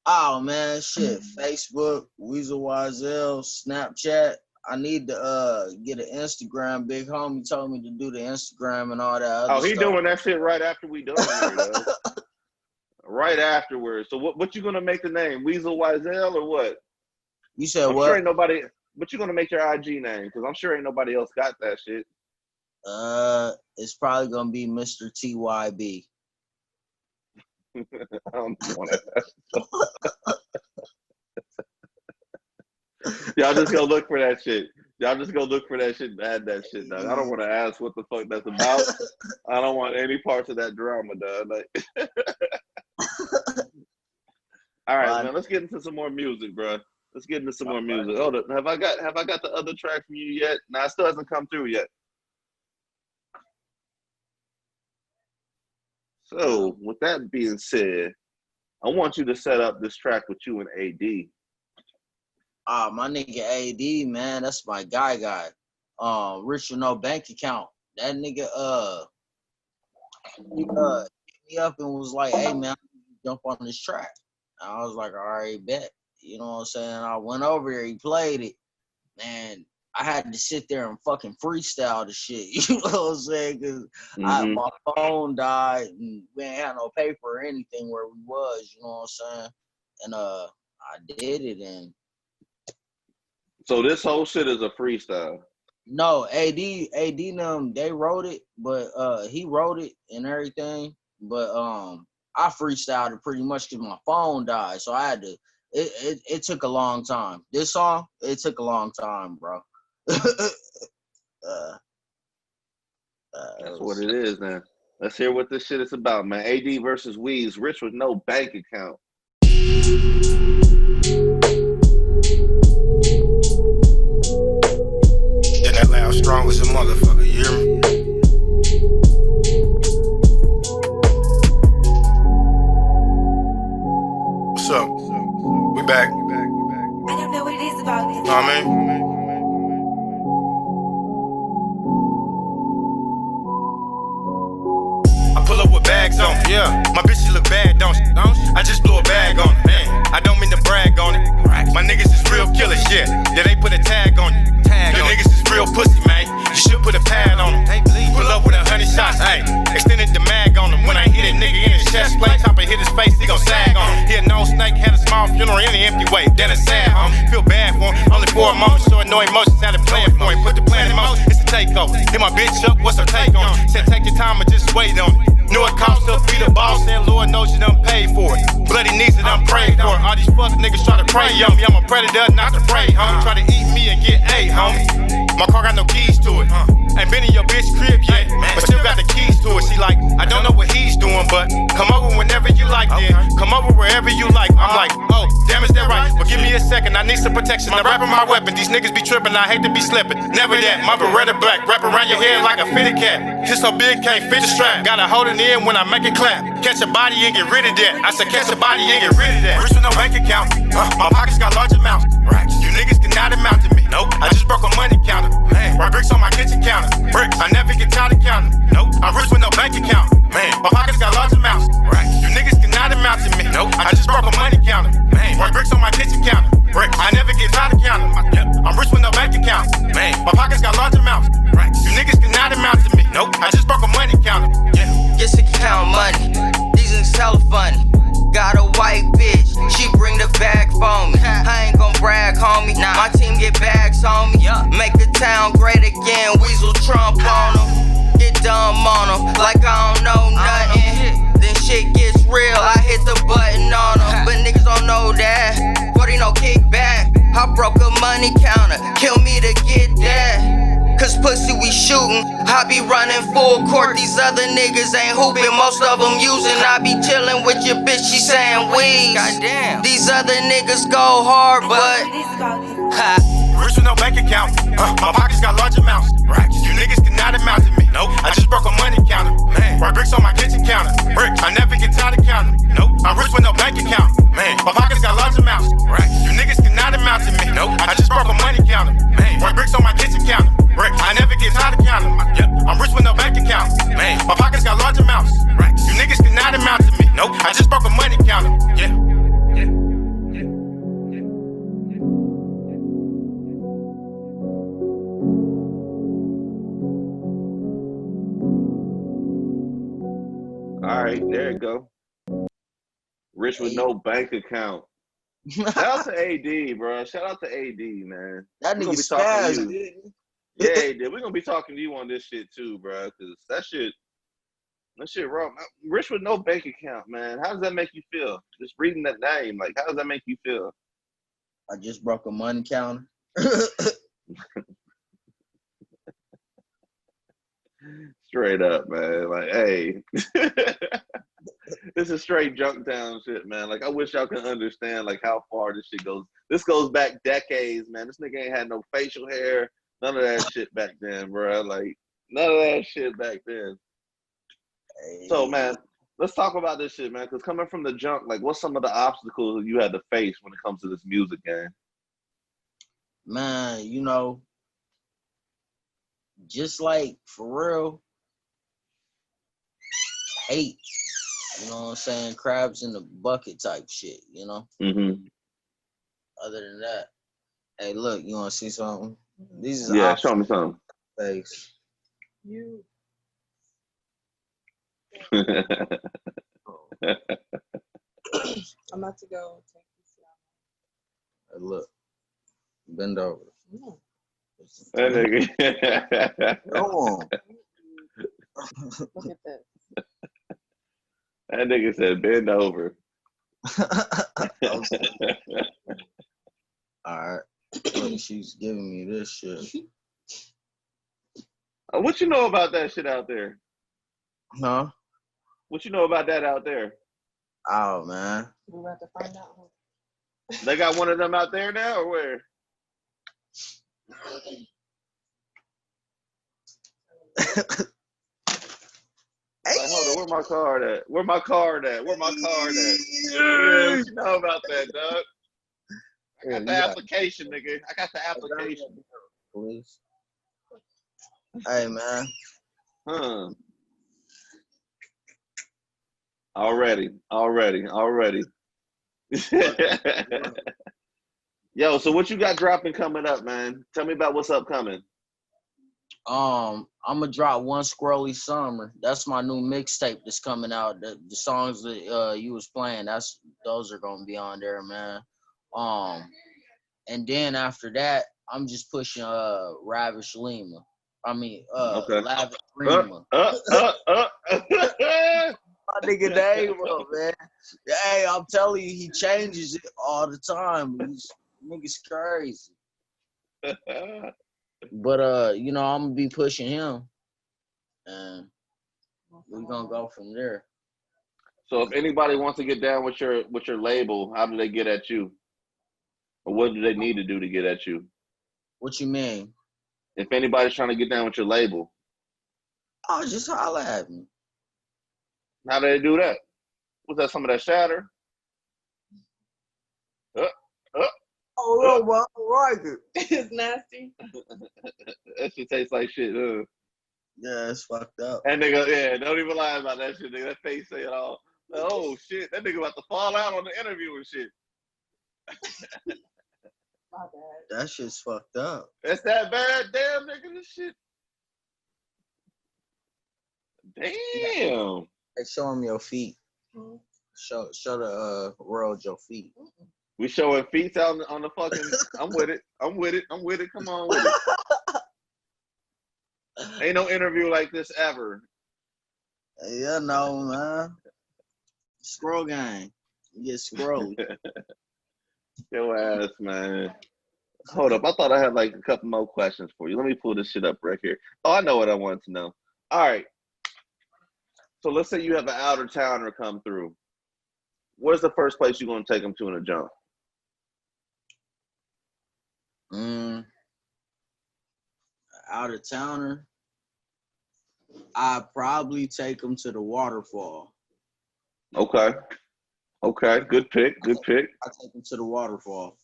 Oh man, shit. Facebook, Weazal Wyzel, Snapchat. I need to get an Instagram. Big homie told me to do the Instagram and all that other stuff. Doing that shit right after we done here, though. Right afterwards. So what you gonna make the name? Weazal Wyzel or what? You said I'm what? sure ain't nobody. But you gonna make your IG name? Because I'm sure ain't nobody else got that shit. It's probably gonna be Mr. TYB. I don't want that. Y'all just go look for that shit. Y'all just go look for that shit and add that shit, dog. I don't want to ask what the fuck that's about. I don't want any parts of that drama, dog. Like, all right, man. Let's get into some more music, bro. Let's get into some more music. Hold up. Have I got the other track from you yet? Nah, it still hasn't come through yet. So, with that being said, I want you to set up this track with you and AD. My nigga AD, man, that's my guy. Rich with no bank account. That nigga, he hit me up and was like, hey, man, jump on this track. And I was like, all right, bet. You know what I'm saying? I went over here, he played it, and I had to sit there and fucking freestyle the shit. You know what I'm saying? Because my phone died and we ain't had no paper or anything where we was. You know what I'm saying? And I did it. And so this whole shit is a freestyle. No, AD them, they wrote it, but he wrote it and everything. But I freestyled it pretty much because my phone died, so I had to. It took a long time. This song, it took a long time, bro. That's what it is, man. Let's hear what this shit is about, man. AD versus Weez, Rich with no bank account. Yeah, that loud strong as a motherfucker, you hear me? What's up? We back. I don't know what it is about this. Know what I mean? I pull up with bags on me. Yeah. My bitch, she look bad, don't she? I just blew a bag on it. I don't mean to brag on it. My niggas is real killer shit. Yeah, they put a tag on you. Your niggas is real pussy, man. You should put a pad on them. Pull up with 100 shots, ayy. Extended the mag on him. When I hit a nigga in his chest plate, top and hit his face, he gon' sag on him. He a known snake, had a small funeral. funeral in an empty way. Then it's sad, homie. Feel bad for him. Only for a moment, showing no emotions. Had a plan for him. Put the plan in motion. It's a takeover. Hit my bitch up. What's her take on it? Said take your time and just wait on it. Knew it cost to be the boss, and Lord knows you done paid for it. Bloody knees that I'm prayed for it. All these fuck niggas try to prey on me. I'm a predator, not to prey, homie. Try to eat me and get A, homie. My car got no keys to it. Ain't been in your bitch crib yet, but still got the keys to it. She like, I don't know what he's doing, but come over whenever you like, then come over wherever you like. I'm like, oh, damn, is that right? But give me a second, I need some protection. I'm rapping my weapon. These niggas be tripping, I hate to be slipping. Never that, my Beretta black, wrap around your head like a fitted cap. Just so big, can't fit the strap. Gotta hold it in when I make it clap. Catch a body and get rid of that. I said catch a body and get rid of that. Rich with no bank account. My pockets got large amounts. You niggas cannot amount to me. Nope. I just broke a money counter. Rock bricks on my kitchen counter. Bricks. I never get tired of counting. Nope. I'm rich with no bank account. Man, my pockets got large amounts. You niggas cannot amount to me. Nope. I just broke a money counter. Rock bricks on my kitchen counter. Bricks. I never get tired of counting. I'm rich with no bank account. Man, my pockets got large amounts. You niggas cannot amount to me. Nope. I just broke a money counter. Just to count money. These niggas hella funny. Got a white bitch, she bring the bag for me. I ain't gon' brag, homie. My team get bags, homie. Make the town great again. Weazal Trump on them. Get dumb on them, like I don't know nothing. Then shit gets real, I hit the button on them. But niggas don't know that. 40 no kickback. I broke a money counter. Kill me to get that. Cause pussy we shootin', I be running full court. These other niggas ain't hooping, most of them using. I be chillin' with your bitch, she saying weeds. Goddamn. These other niggas go hard, but rich with no bank account. My pockets got large amounts. You niggas cannot amount to me. Nope. I just broke a money counter. Rock bricks on my kitchen counter. Bricks. I never get tired of counting. Nope. I'm rich with no bank account. My pockets got large amounts. You niggas cannot amount to me. Nope. I just broke a money counter. Rock bricks on my kitchen counter. Bricks. I never get tired of counting. I'm rich with no bank account. My pockets got large amounts. You niggas cannot amount to me. Nope. I just broke a money counter. All right, there you go. Rich with no bank account. Shout out to AD, bro. Shout out to AD, man. That nigga spazzed, dude. Yeah, AD. We're gonna be talking to you on this shit too, bro. Cause that shit wrong. Rich with no bank account, man. How does that make you feel? Just reading that name, like, how does that make you feel? I just broke a money counter. Straight up, man. Like, hey, this is straight junk town shit, man. Like, I wish y'all could understand, like, how far this shit goes. This goes back decades, man. This nigga ain't had no facial hair, none of that shit back then, bro. Like, none of that shit back then. Hey. So, man, let's talk about this shit, man. Because coming from the junk, like, what's some of the obstacles you had to face when it comes to this music game? Man, you know, just like, for real, hate. You know what I'm saying? Crabs in the bucket type shit, you know? Mm-hmm. Other than that, hey, look, you want to see something? These is show me something. Thanks. You. I'm about to go take this out. Hey, look, bend over. Yeah. That nigga. Come on. Look at this. That nigga said bend over. All right. Look, she's giving me this shit. What you know about that shit out there? Huh? What you know about that out there? Oh, man. We're about to find out. They got one of them out there now, or where? Like, hold on, where my card at? Where my card at? Where my card at? Yeah, what you know about that, dog? I got the application, nigga. I got the application. Please. Hey, man. Huh. Already. Yo, so what you got dropping coming up, man? Tell me about what's upcoming. I'm gonna drop One Squirrely Summer. That's my new mixtape that's coming out. The songs that you was playing, those are gonna be on there, man. And then after that, I'm just pushing Ravish Lima. Okay. Lavish Lima. My nigga name up, man. Hey, I'm telling you, he changes it all the time. Nigga's crazy. But I'm gonna be pushing him, and we're gonna go from there. So if anybody wants to get down with your label, how do they get at you? Or what do they need to do to get at you? What you mean? If anybody's trying to get down with your label, Oh, just holler at me. how do they do that? Was that some of that shatter? Oh, no, bro, I don't like it. It's nasty. That shit tastes like shit. Yeah, it's fucked up. That nigga, yeah, don't even lie about that shit, nigga. That face say it all. Oh shit, that nigga about to fall out on the interview and shit. My bad. That shit's fucked up. That's that bad, damn nigga. This shit. Damn. Hey, show them your feet. Mhm. Show the world your feet. We showing feet out on the fucking. I'm with it. I'm with it. I'm with it. Come on with it. Ain't no interview like this ever. Yeah, no, man. Scroll gang. You get scrolly. Your ass, man. Hold up. I thought I had like a couple more questions for you. Let me pull this shit up right here. Oh, I know what I wanted to know. All right. So let's say you have an outer towner come through. Where's the first place you're going to take them to in a jump? Out of towner, I'd probably take them to the waterfall. Okay. Okay. Good pick. Good pick. I take them to the waterfall.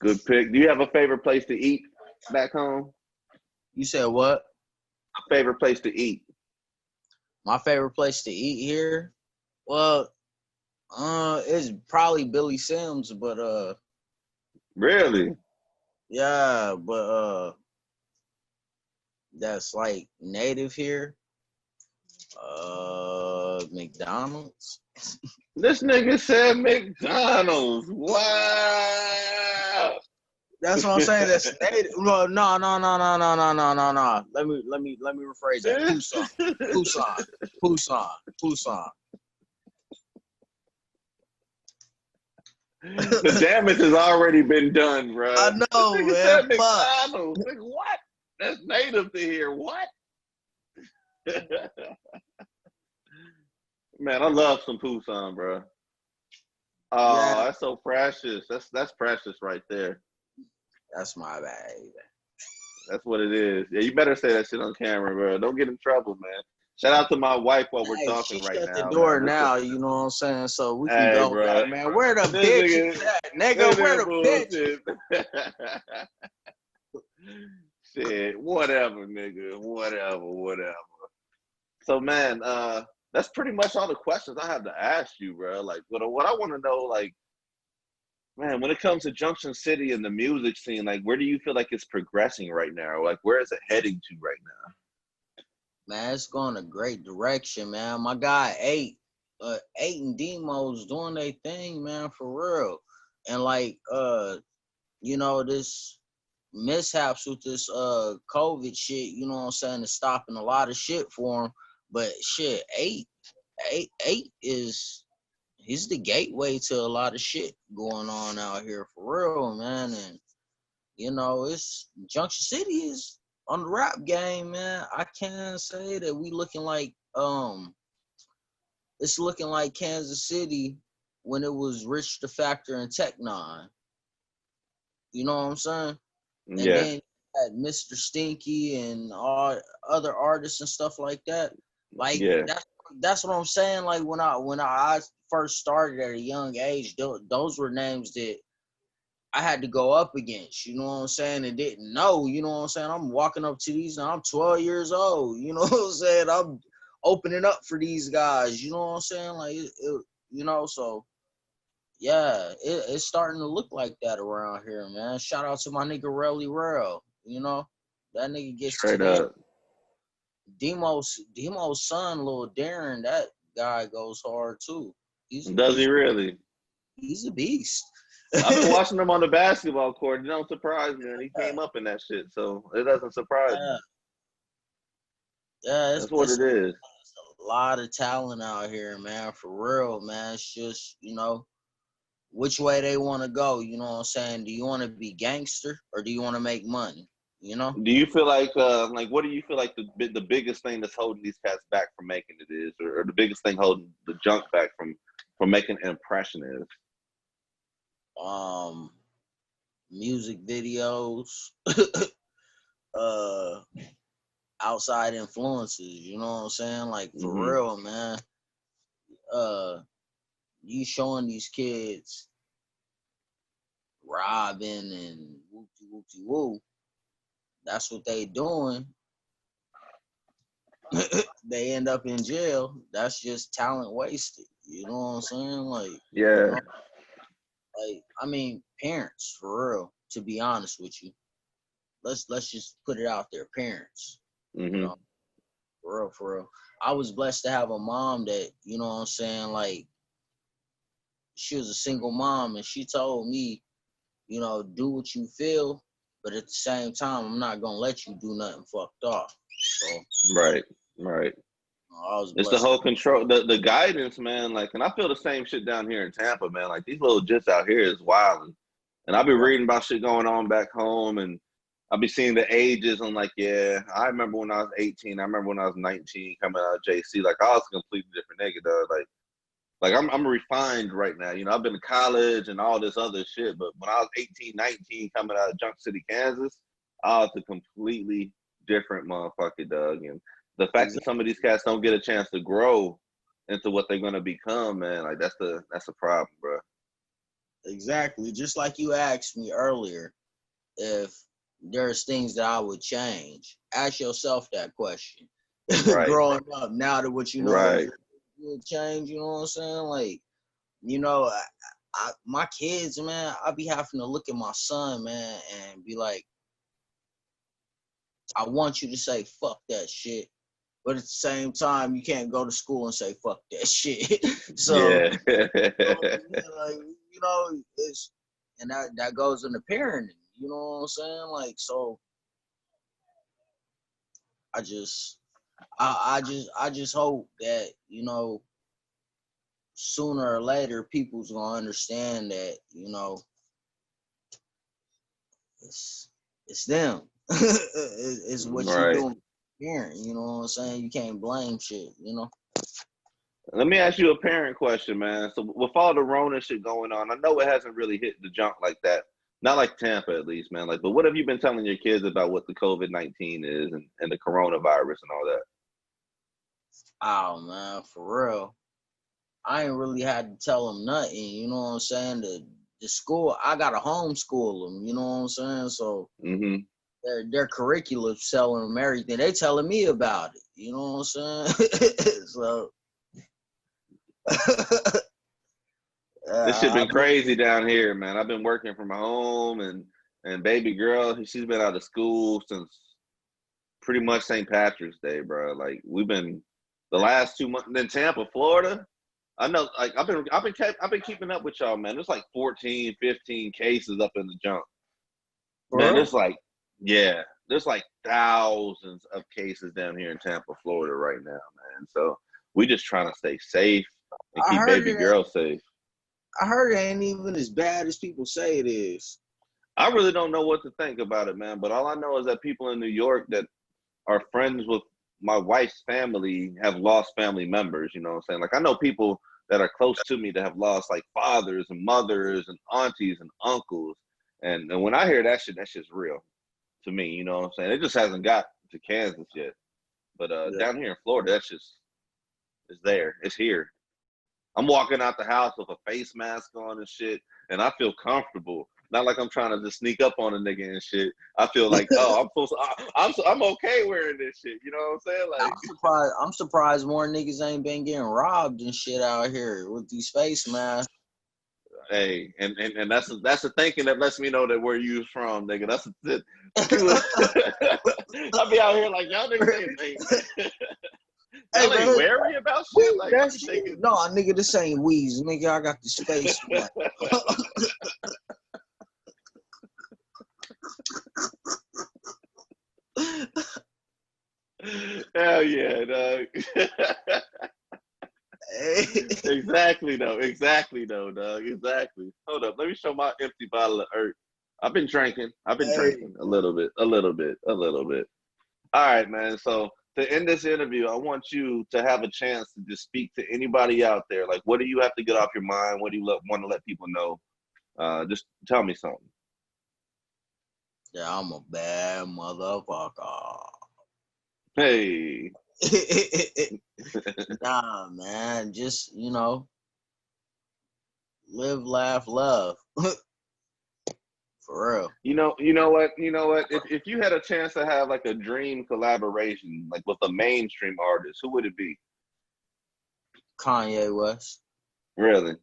Good pick. Do you have a favorite place to eat back home? You said what? A favorite place to eat? My favorite place to eat here? Well, it's probably Billy Sims, but Really? yeah, but that's like native here. McDonald's. This nigga said McDonald's. Wow. That's what I'm saying. That's native. No. Let me rephrase that. Pusan. The damage has already been done, bro. I know, Nigga man. said McDonald's. Like, what? That's native to here. What? Man, I love some Pusan, bro. Oh, Yeah. That's so precious. That's precious right there. That's my bad. That's what it is. Yeah, you better say that shit on camera, bro. Don't get in trouble, man. Shout out to my wife while we're talking She right shut now. the door man. now, you know what I'm saying? So we can Hey, go bro. back, man. Where the This bitch nigga- at, nigga? Where the bitch? Shit, whatever, nigga. Whatever. So, man, that's pretty much all the questions I have to ask you, bro. Like, what I want to know, like, man, when it comes to Junction City and the music scene, like, where do you feel like it's progressing right now? Like, where is it heading to right now? Man, it's going a great direction, man. My guy 8 and Demo's doing their thing, man, for real. And like this mishaps with this COVID shit, you know what I'm saying, is stopping a lot of shit for him. But shit, 8 is he's the gateway to a lot of shit going on out here for real, man. And it's Junction City is on the rap game, man. I can say that we looking like it's looking like Kansas City when it was Rich the Factor and Tech Nine. You know what I'm saying? And then had Mr. Stinky and all other artists and stuff like that. Like that's what I'm saying. Like when I first started at a young age, those were names that I had to go up against, you know what I'm saying, and didn't know, you know what I'm saying. I'm walking up to these now, I'm 12 years old, you know what I'm saying. I'm opening up for these guys, you know what I'm saying, like, so, yeah, it's starting to look like that around here, man. Shout out to my nigga Relly Rel, That nigga gets Straight to the up. Demo's son, little Darren, that guy goes hard too. Does he really? He's a beast. I've been watching him on the basketball court. It don't surprise me. And he came up in that shit, so it doesn't surprise me. Yeah, That's what it is. A lot of talent out here, man. For real, man. It's just, you know, which way they want to go. You know what I'm saying? Do you want to be gangster or do you want to make money? You know? Do you feel like what do you feel like the biggest thing that's holding these cats back from making it is, or the biggest thing holding the junk back from making an impression is? Music videos, outside influences, you know what I'm saying? Like for real, man. You showing these kids robbing and woo. That's what they doing. They end up in jail. That's just talent wasted. You know what I'm saying? Like, yeah. You know, like, I mean, parents, for real, to be honest with you. Let's just put it out there, parents. You know, for real. I was blessed to have a mom that, you know what I'm saying, like, she was a single mom and she told me, you know, do what you feel, but at the same time, I'm not gonna let you do nothing fucked off. So Right. It's the whole control, the guidance, man. Like, and I feel the same shit down here in Tampa, man. Like, these little jits out here is wild. And I've been reading about shit going on back home, and I'll be seeing the ages. I'm like, yeah, I remember when I was 18. I remember when I was 19 coming out of JC. Like, I was a completely different nigga, dog. Like I'm refined right now. You know, I've been to college and all this other shit, but when I was 18, 19 coming out of Junction City, Kansas, I was a completely different motherfucker, dog. And the fact that some of these cats don't get a chance to grow into what they're gonna become, man, like that's a problem, bro. Exactly. Just like you asked me earlier, if there's things that I would change, ask yourself that question. Right. Growing up, now that what you know, right. Would change. You know what I'm saying? Like, you know, my kids, man, I be having to look at my son, man, and be like, I want you to say fuck that shit. But at the same time, you can't go to school and say fuck that shit. So, yeah. like, you know, it's, and that goes into parenting. You know what I'm saying? Like, so, I just hope that, you know, sooner or later, people's gonna understand that, you know, it's them. It's what you doing. Parent, you know what I'm saying? You can't blame shit, you know. Let me ask you a parent question, man. So with all the Rona shit going on, I know it hasn't really hit the junk like that. Not like Tampa, at least, man. Like, but what have you been telling your kids about what the COVID-19 is and the coronavirus and all that? Oh man, for real. I ain't really had to tell them nothing, you know what I'm saying? The school, I gotta homeschool them, you know what I'm saying? So their curriculum telling them everything. They telling me about it, you know what I'm saying? So this shit been crazy down here, man. I've been working from home, and baby girl, she's been out of school since pretty much St. Patrick's Day, bro. Like, we've been the last 2 months in Tampa, Florida. I know, like, I've been keeping up with y'all, man. There's like 14, 15 cases up in the junk. Man, there's like, yeah, there's like thousands of cases down here in Tampa, Florida right now, man. So we just trying to stay safe and keep baby girl safe. I heard it ain't even as bad as people say it is. I really don't know what to think about it, man. But all I know is that people in New York that are friends with my wife's family have lost family members, you know what I'm saying? Like, I know people that are close to me that have lost, like, fathers and mothers and aunties and uncles. And when I hear that shit, that shit's real to me, you know what I'm saying? It just hasn't got to Kansas yet. But down here in Florida, that's just, it's there. It's here. I'm walking out the house with a face mask on and shit, and I feel comfortable. Not like I'm trying to just sneak up on a nigga and shit. I feel like, oh, I'm okay wearing this shit. You know what I'm saying? Like, I'm surprised more niggas ain't been getting robbed and shit out here with these face masks. Hey, and that's the thinking that lets me know that where you from, nigga. That's it. I be out here like y'all niggas ain't Hey, y'all ain't man, wary about shit. Like that's you thinking, no, nigga. This ain't Weez, nigga. I got the space. Man. hell yeah, dog. Hey. Exactly though, dog. Exactly. Hold up, let me show my empty bottle of Earth. I've been drinking a little bit. All right, man. So to end this interview, I want you to have a chance to just speak to anybody out there. Like, what do you have to get off your mind? What do you want to let people know? Just tell me something. Yeah, I'm a bad motherfucker. Hey. Nah, man. Just, live, laugh, love. For real. You know what? If you had a chance to have like a dream collaboration, like with a mainstream artist, who would it be? Kanye West. Really?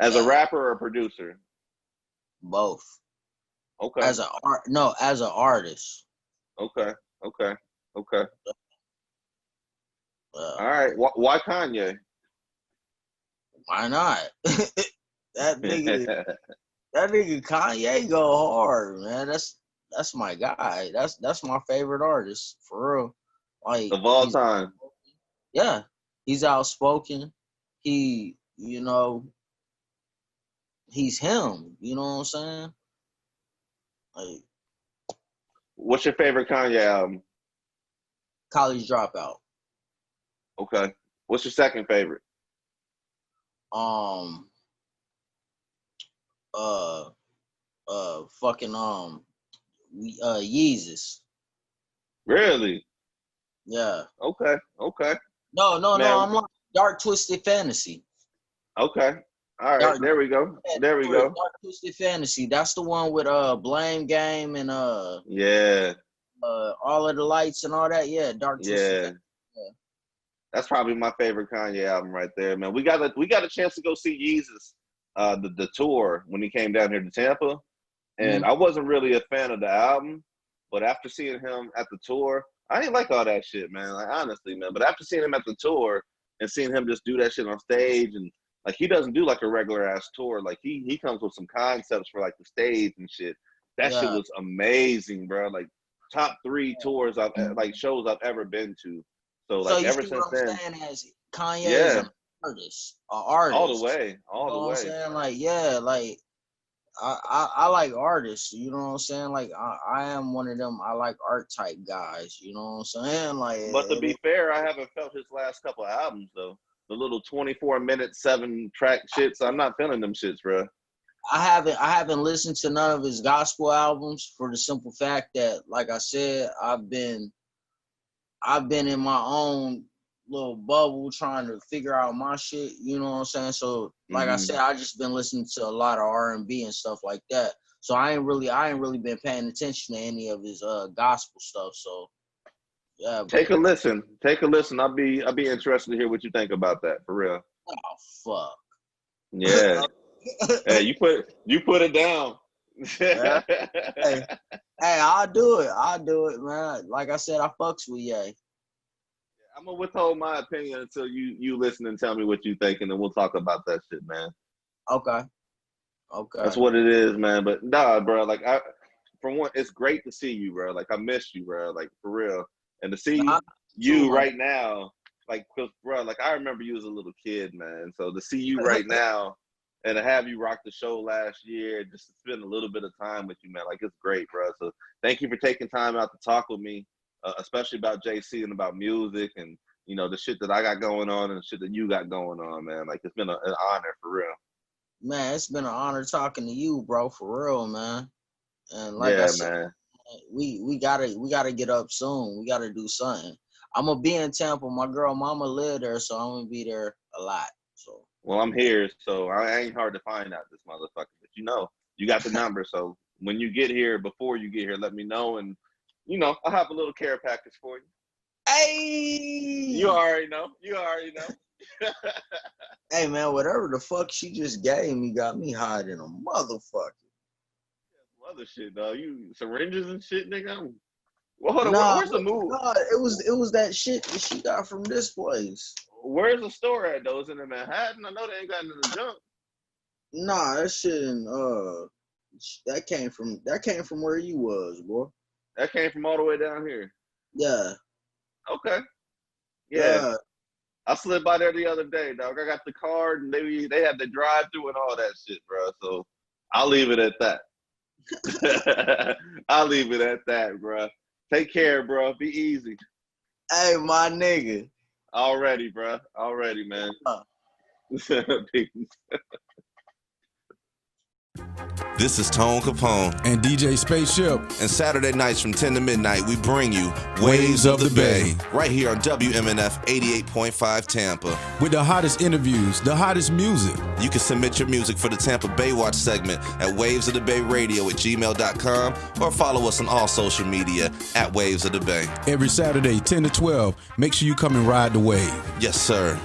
As a rapper or a producer? Both. Okay. As an artist. Okay. All Uh, right. Why Kanye? Why not? That nigga Kanye go hard, man. That's my guy. That's my favorite artist, for real. Like, Of all time. Yeah. He's outspoken. He's him. You know what I'm saying? Like, What's your favorite Kanye album? College Dropout. Okay. What's your second favorite? Yeezus. Really? Yeah. Okay. No, Man. I'm like Dark Twisted Fantasy. Okay. All right. There we go. Dark Twisted Fantasy. That's the one with Blame Game and Yeah. All of the Lights and all that. Yeah, Dark Twisted Fantasy. Yeah. That's probably my favorite Kanye album right there, man. We got a chance to go see Yeezus, the tour when he came down here to Tampa, and I wasn't really a fan of the album, but after seeing him at the tour, I didn't like all that shit, man. Like, honestly, man. But after seeing him at the tour and seeing him just do that shit on stage, and like he doesn't do like a regular ass tour, like he comes with some concepts for like the stage and shit. That shit was amazing, bro. Like top 3 tours shows I've ever been to. So like ever since then, as Kanye is an artist, all the way. You know what I'm saying? Like, yeah, like I like artists. You know what I'm saying? Like I am one of them. I like art type guys. You know what I'm saying? Like, but to be fair, I haven't felt his last couple of albums though. The little 24-minute 7-track shits. I'm not feeling them shits, bro. I haven't listened to none of his gospel albums for the simple fact that, like I said, I've been in my own little bubble trying to figure out my shit, you know what I'm saying? So like I said, I just been listening to a lot of R&B and stuff like that. So I ain't really been paying attention to any of his gospel stuff. So yeah. Take a listen. I'll be interested to hear what you think about that, for real. Oh fuck. Yeah. Hey, you put it down. Yeah. Hey, I'll do it, man. Like I said, I fucks with Ye. I'm gonna withhold my opinion until you listen and tell me what you think, and then we'll talk about that shit, man. Okay. That's what it is, man. But nah, bro. Like for one, it's great to see you, bro. Like I miss you, bro. Like for real, and to see you right now, like, cause bro, like I remember you as a little kid, man. So to see you right now, and to have you rock the show last year, just to spend a little bit of time with you, man. Like it's great, bro. So thank you for taking time out to talk with me. Especially about JC and about music and, the shit that I got going on and the shit that you got going on, man. Like, it's been an honor, for real. Man, it's been an honor talking to you, bro, for real, man. And like I said, man, we gotta get up soon. We gotta do something. I'm gonna be in Tampa. My girl mama live there, so I'm gonna be there a lot. So. Well, I'm here, so I ain't hard to find out, this motherfucker. But you got the number, so when you get here, before you get here, let me know, and I'll have a little care package for you. Hey! You already know. Hey man, whatever the fuck she just gave me got me high than a motherfucker. Other shit, dog. You syringes and shit, nigga. Well, hold on. Nah, Where's the move? nah, it was that shit that she got from this place. Where's the store at, though? Is it in Manhattan? I know they ain't got into the junk. Nah, that shit in that came from where you was, boy. That came from all the way down here. Yeah. Okay. Yeah. I slid by there the other day, dog. I got the card, and they had the drive-through and all that shit, bro. So I'll leave it at that. I'll leave it at that, bro. Take care, bro. Be easy. Hey, my nigga. Already, bro. Already, man. Peace. This is Tone Capone and DJ Spaceship. And Saturday nights from 10 to midnight, we bring you Waves of the Bay. Right here on WMNF 88.5 Tampa. With the hottest interviews, the hottest music. You can submit your music for the Tampa Baywatch segment at wavesofthebayradio@gmail.com or follow us on all social media at Waves of the Bay. Every Saturday, 10 to 12. Make sure you come and ride the wave. Yes, sir.